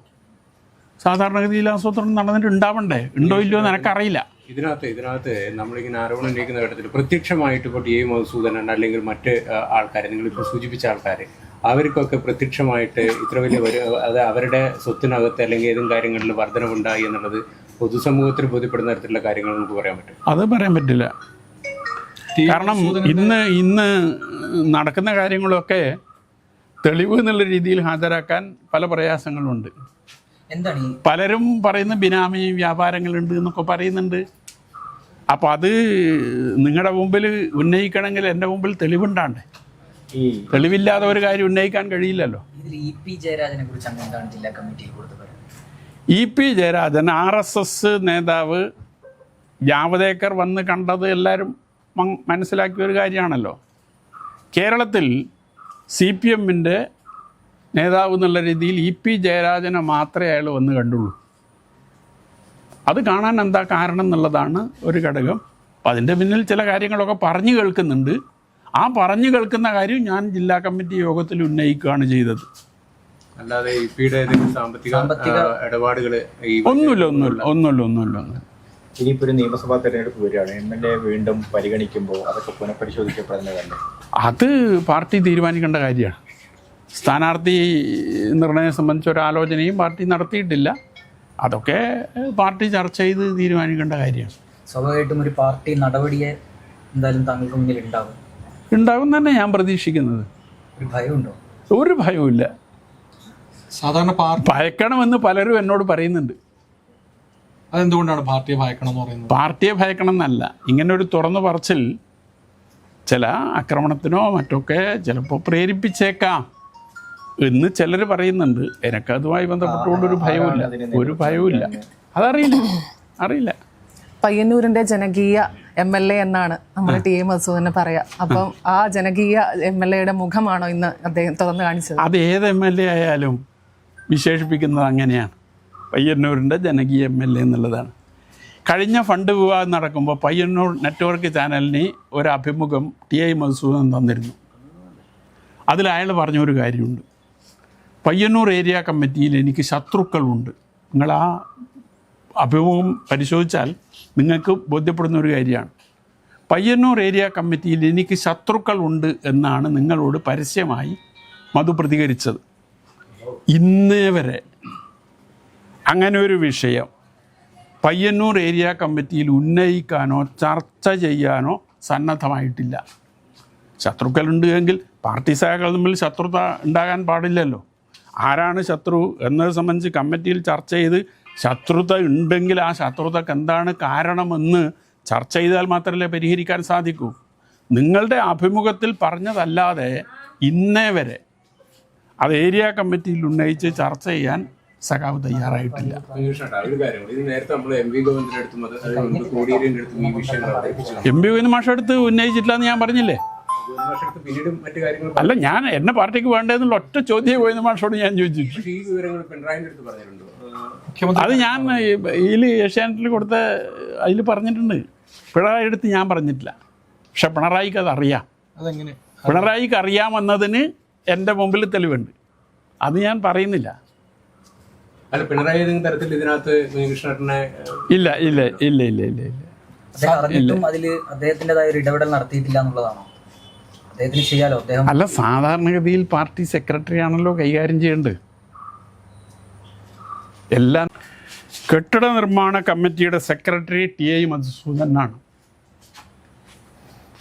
സാധാരണഗതിയിൽ ആസൂത്രണം നടന്നിട്ടുണ്ടാവണ്ടേ? ഉണ്ടോ ഇല്ലയോ എന്ന് എനിക്കറിയില്ല. ഇതിനകത്ത് നമ്മളിങ്ങനെ ആരോപണം ഉന്നയിക്കുന്ന ഘട്ടത്തിൽ പ്രത്യക്ഷമായിട്ട് ഇപ്പോൾ ടി.ഐ. മധുസൂദനൻ അല്ലെങ്കിൽ മറ്റ് ആൾക്കാരെ, നിങ്ങളിപ്പോൾ സൂചിപ്പിച്ച ആൾക്കാർ, അവർക്കൊക്കെ പ്രത്യക്ഷമായിട്ട് ഇത്ര വലിയ അത് അവരുടെ സ്വത്തിനകത്ത് അല്ലെങ്കിൽ ഏതും കാര്യങ്ങളിൽ വർധനവുണ്ടായി എന്നുള്ളത് പൊതുസമൂഹത്തിൽ ബോധ്യപ്പെടുന്ന തരത്തിലുള്ള കാര്യങ്ങൾ നമുക്ക് പറയാൻ പറ്റും? അത് പറയാൻ പറ്റില്ല. കാരണം ഇന്ന് നടക്കുന്ന കാര്യങ്ങളൊക്കെ തെളിവ് എന്നുള്ള രീതിയിൽ ഹാജരാക്കാൻ പല പ്രയാസങ്ങളുണ്ട്. എന്താണ് പലരും പറയുന്ന ബിനാമി വ്യാപാരങ്ങളുണ്ട് എന്നൊക്കെ പറയുന്നുണ്ട്. അപ്പോൾ അത് നിങ്ങളുടെ മുമ്പിൽ ഉന്നയിക്കണമെങ്കിൽ എൻ്റെ മുമ്പിൽ തെളിവുണ്ടാണ്ടേ? തെളിവില്ലാതെ ഒരു കാര്യം ഉന്നയിക്കാൻ കഴിയില്ലല്ലോ. ഇ.പി. ജയരാജനെ കുറിച്ച് എന്താണ് ജില്ലാ കമ്മിറ്റിയിൽ കൊടുത്തത്? ഇ.പി. ജയരാജൻ RSS നേതാവ് ജാവദേക്കർ വന്ന് കണ്ടത് എല്ലാവരും മനസ്സിലാക്കിയ ഒരു കാര്യമാണല്ലോ. കേരളത്തിൽ CPMൻ്റെ നേതാവ് എന്നുള്ള രീതിയിൽ ഇ.പി. ജയരാജനെ മാത്രമേ അയാൾ വന്ന് കണ്ടുള്ളൂ. അത് കാണാൻ എന്താ കാരണം എന്നുള്ളതാണ് ഒരു ഘടകം. അപ്പം അതിൻ്റെ പിന്നിൽ ചില കാര്യങ്ങളൊക്കെ പറഞ്ഞു കേൾക്കുന്നുണ്ട്. ആ പറഞ്ഞു കേൾക്കുന്ന കാര്യം ഞാൻ ജില്ലാ കമ്മിറ്റി യോഗത്തിൽ ഉന്നയിക്കുകയാണ് ചെയ്തത്. അല്ലാതെ ഇ.പിയുടെ സാമ്പത്തിക ഇടപാടുകൾ ഒന്നുമില്ല. ഇനിയിപ്പോൾ ഒരു നിയമസഭാ തെരഞ്ഞെടുപ്പ് വരികയാണ്. MLA വീണ്ടും പരിഗണിക്കുമ്പോൾ അതൊക്കെ പുനഃപരിശോധിക്കപ്പെടുന്നതല്ലേ? അത് പാർട്ടി തീരുമാനിക്കേണ്ട കാര്യമാണ്. സ്ഥാനാർത്ഥി നിർണയം സംബന്ധിച്ച ഒരു ആലോചനയും പാർട്ടി നടത്തിയിട്ടില്ല. അതൊക്കെ പാർട്ടി ചർച്ച ചെയ്ത് തീരുമാനിക്കേണ്ട കാര്യമാണ്. സ്വാഭാവികമായിട്ടും ഒരു പാർട്ടി നടപടിയെ എന്തായാലും താങ്കൾക്ക് മുന്നിൽ ഉണ്ടാകും തന്നെ ഞാൻ പ്രതീക്ഷിക്കുന്നത്. ഒരു ഭയമുണ്ടോ? ഒരു ഭയവുമില്ല. സാധാരണ ഭയക്കണമെന്ന് പലരും എന്നോട് പറയുന്നുണ്ട്. അതെന്തുകൊണ്ടാണ് പാർട്ടിയെ ഭയക്കണം എന്ന് പറയുന്നത്? പാർട്ടിയെ ഭയക്കണം എന്നല്ല, ഇങ്ങനെ ഒരു തുറന്നു പറച്ചിൽ ചില ആക്രമണത്തിനോ മറ്റൊക്കെ ചിലപ്പോൾ പ്രേരിപ്പിച്ചേക്കാം എന്ന് ചിലർ പറയുന്നുണ്ട്. എനിക്കതുമായി ബന്ധപ്പെട്ടുകൊണ്ടൊരു ഭയവുമില്ല. അതറിയില്ല. പയ്യന്നൂരിന്റെ ജനകീയ MLA എന്നാണ് നമ്മൾ ടി.ഐ. മധുസൂദനെ പറയാ. അപ്പം ആ ജനകീയ MLAയുടെ മുഖമാണോ ഇന്ന് അദ്ദേഹം തുറന്നു കാണിച്ചത്? അത് ഏത് MLA ആയാലും വിശേഷിപ്പിക്കുന്നത് അങ്ങനെയാണ്. പയ്യന്നൂരിൻ്റെ ജനകീയ MLA എന്നുള്ളതാണ്. കഴിഞ്ഞ ഫണ്ട് വിവാദം നടക്കുമ്പോൾ പയ്യന്നൂർ നെറ്റ്വർക്ക് ചാനലിന് ഒരു അഭിമുഖം ടി.ഐ. മധുസൂദനൻ തന്നിരുന്നു. അതിൽ അയാൾ പറഞ്ഞൊരു കാര്യമുണ്ട്. പയ്യന്നൂർ ഏരിയ കമ്മിറ്റിയിൽ എനിക്ക് ശത്രുക്കളുണ്ട്. നിങ്ങൾ ആ അഭിമുഖം പരിശോധിച്ചാൽ നിങ്ങൾക്ക് ബോധ്യപ്പെടുന്ന ഒരു കാര്യമാണ്. പയ്യന്നൂർ ഏരിയ കമ്മിറ്റിയിൽ എനിക്ക് ശത്രുക്കളുണ്ട് എന്നാണ് നിങ്ങളോട് പരസ്യമായി മധു പ്രതികരിച്ചത്. ഇന്നേ വരെ അങ്ങനെ ഒരു വിഷയം പയ്യന്നൂർ ഏരിയ കമ്മിറ്റിയിൽ ഉന്നയിക്കാനോ ചർച്ച ചെയ്യാനോ സന്നദ്ധമായിട്ടില്ല. ശത്രുക്കളുണ്ട് എങ്കിൽ പാർട്ടി സഖാക്കൾ തമ്മിൽ ശത്രുത ഉണ്ടാകാൻ പാടില്ലല്ലോ. ആരാണ് ശത്രു എന്നത് സംബന്ധിച്ച് കമ്മിറ്റിയിൽ ചർച്ച ചെയ്ത് ശത്രുത ഉണ്ടെങ്കിൽ ആ ശത്രുതക്ക് എന്താണ് കാരണമെന്ന് ചർച്ച ചെയ്താൽ മാത്രമല്ലേ പരിഹരിക്കാൻ സാധിക്കൂ. നിങ്ങളുടെ അഭിമുഖത്തിൽ പറഞ്ഞതല്ലാതെ ഇന്നേ വരെ അത് ഏരിയ കമ്മിറ്റിയിൽ ഉന്നയിച്ച് ചർച്ച ചെയ്യാൻ സഖാവ് തയ്യാറായിട്ടില്ല. ഒരു കാര്യം ഇത് നേരത്തെ നമ്മൾ എം.വി. ഗോവിന്ദന്റെ അടുത്തും കോടിയേരിയുടെ അടുത്തും ഈ വിഷയങ്ങൾ അവതരിപ്പിച്ചു. എം.വി. ഗോവിന്ദ മാഷ് അടുത്ത് ഉന്നയിച്ചിട്ടില്ല എന്ന് ഞാൻ പറഞ്ഞില്ലേ? പിന്നീട് മറ്റു കാര്യങ്ങൾ അല്ല, ഞാൻ എന്നെ പാർട്ടിക്ക് വേണ്ടതെന്നുള്ള ഒറ്റ ചോദ്യം ഗോവിന്ദ മാഷോട് ഞാൻ ചോദിച്ചു. ഈ വിവരങ്ങൾ പിണറായിന്റെ അടുത്ത് പറഞ്ഞിട്ടുണ്ടോ? അത് ഞാൻ ഇതിൽ ഏഷ്യാനെറ്റിൽ കൊടുത്ത അതിൽ പറഞ്ഞിട്ടുണ്ട്. പിണറായി അടുത്ത് ഞാൻ പറഞ്ഞിട്ടില്ല. പക്ഷെ പിണറായിക്ക് അത് അറിയാം. അതെങ്ങനെ? പിണറായിക്ക് അറിയാമെന്നതിന് എൻ്റെ മുമ്പിൽ തെളിവുണ്ട്. അത് ഞാൻ പറയുന്നില്ല. അല്ല, പിണറായി ഏതെങ്കിലും തരത്തിൽ ഇതിനകത്ത് കൃഷ്ണനെ ഇല്ല ഇല്ല ഇല്ല ഇല്ല ഇല്ല ഇല്ല അദ്ദേഹം അറിഞ്ഞിട്ടും അതിൽ അദ്ദേഹത്തിൻ്റെതായ ഒരു ഇടപെടൽ നടത്തിയിട്ടില്ല എന്നുള്ളതാണോ? അദ്ദേഹത്തിന് ചെയ്യാലോ. അദ്ദേഹം അല്ല, സാധാരണഗതിയിൽ പാർട്ടി സെക്രട്ടറി ആണല്ലോ കൈകാര്യം ചെയ്യേണ്ടത്. എല്ലാം കെട്ടിട നിർമ്മാണ കമ്മിറ്റിയുടെ സെക്രട്ടറി ടി.ഐ. മധുസൂദനാണ്.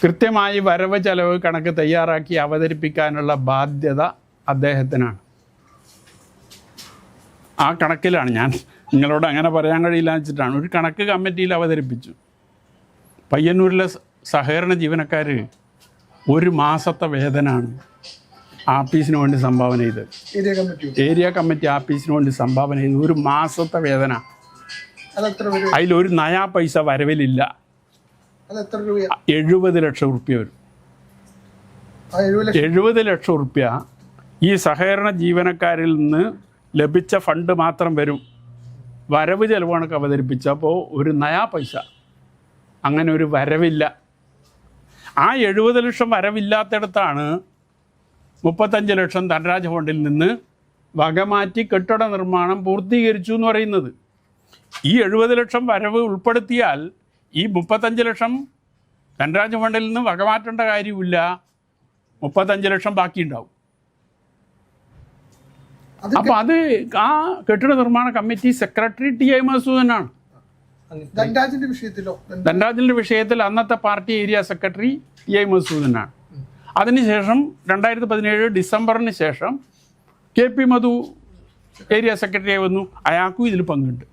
കൃത്യമായി വരവ് ചെലവ് കണക്ക് തയ്യാറാക്കി അവതരിപ്പിക്കാനുള്ള ബാധ്യത അദ്ദേഹത്തിനാണ്. ആ കണക്കിലാണ് ഞാൻ നിങ്ങളോട് അങ്ങനെ പറയാൻ കഴിയില്ല വെച്ചിട്ടാണ് ഒരു കണക്ക് കമ്മിറ്റിയിൽ അവതരിപ്പിച്ചു. പയ്യന്നൂരിലെ സഹകരണ ജീവനക്കാർ ഒരു മാസത്തെ വേതനാണ് ആപ്പീസിന് വേണ്ടി സംഭാവന ചെയ്തത്. ഏരിയ കമ്മിറ്റി ആപ്പീസിന് വേണ്ടി സംഭാവന ചെയ്ത് ഒരു മാസത്തെ വേതന. അതിലൊരു നയാ പൈസ വരവിലില്ല. 70 ലക്ഷം റുപ്യ വരും. 70 ലക്ഷം റുപ്യ ഈ സഹകരണ ജീവനക്കാരിൽ നിന്ന് ലഭിച്ച ഫണ്ട് മാത്രം വരും. വരവ് ചെലവാണൊക്കെ അവതരിപ്പിച്ചപ്പോൾ ഒരു നയാ പൈസ അങ്ങനെ ഒരു വരവില്ല. ആ 70 ലക്ഷം വരവില്ലാത്തിടത്താണ് 35 ലക്ഷം ധനരാജ് ഫണ്ടിൽ നിന്ന് വകമാറ്റി കെട്ടിട നിർമ്മാണം പൂർത്തീകരിച്ചു എന്ന് പറയുന്നത്. ഈ 70 ലക്ഷം വരവ് ഉൾപ്പെടുത്തിയാൽ ഈ 35 ലക്ഷം ധനരാജ് ഫണ്ടിൽ നിന്ന് വകമാറ്റേണ്ട കാര്യമില്ല. 35 ലക്ഷം ബാക്കിയുണ്ടാവും. അപ്പോൾ അത് ആ കെട്ടിട നിർമ്മാണ കമ്മിറ്റി സെക്രട്ടറി ടി.ഐ. മധുസൂദനാണ്. ധനരാജിൻ്റെ വിഷയത്തിൽ അന്നത്തെ പാർട്ടി ഏരിയ സെക്രട്ടറി ടി.ഐ. മധുസൂദനാണ്. അതിനുശേഷം 2017 ഡിസംബറിന് ശേഷം കെ.പി. മധു ഏരിയ സെക്രട്ടറിയായി വന്നു. അയാൾക്കും ഇതിൽ പങ്കുണ്ട്.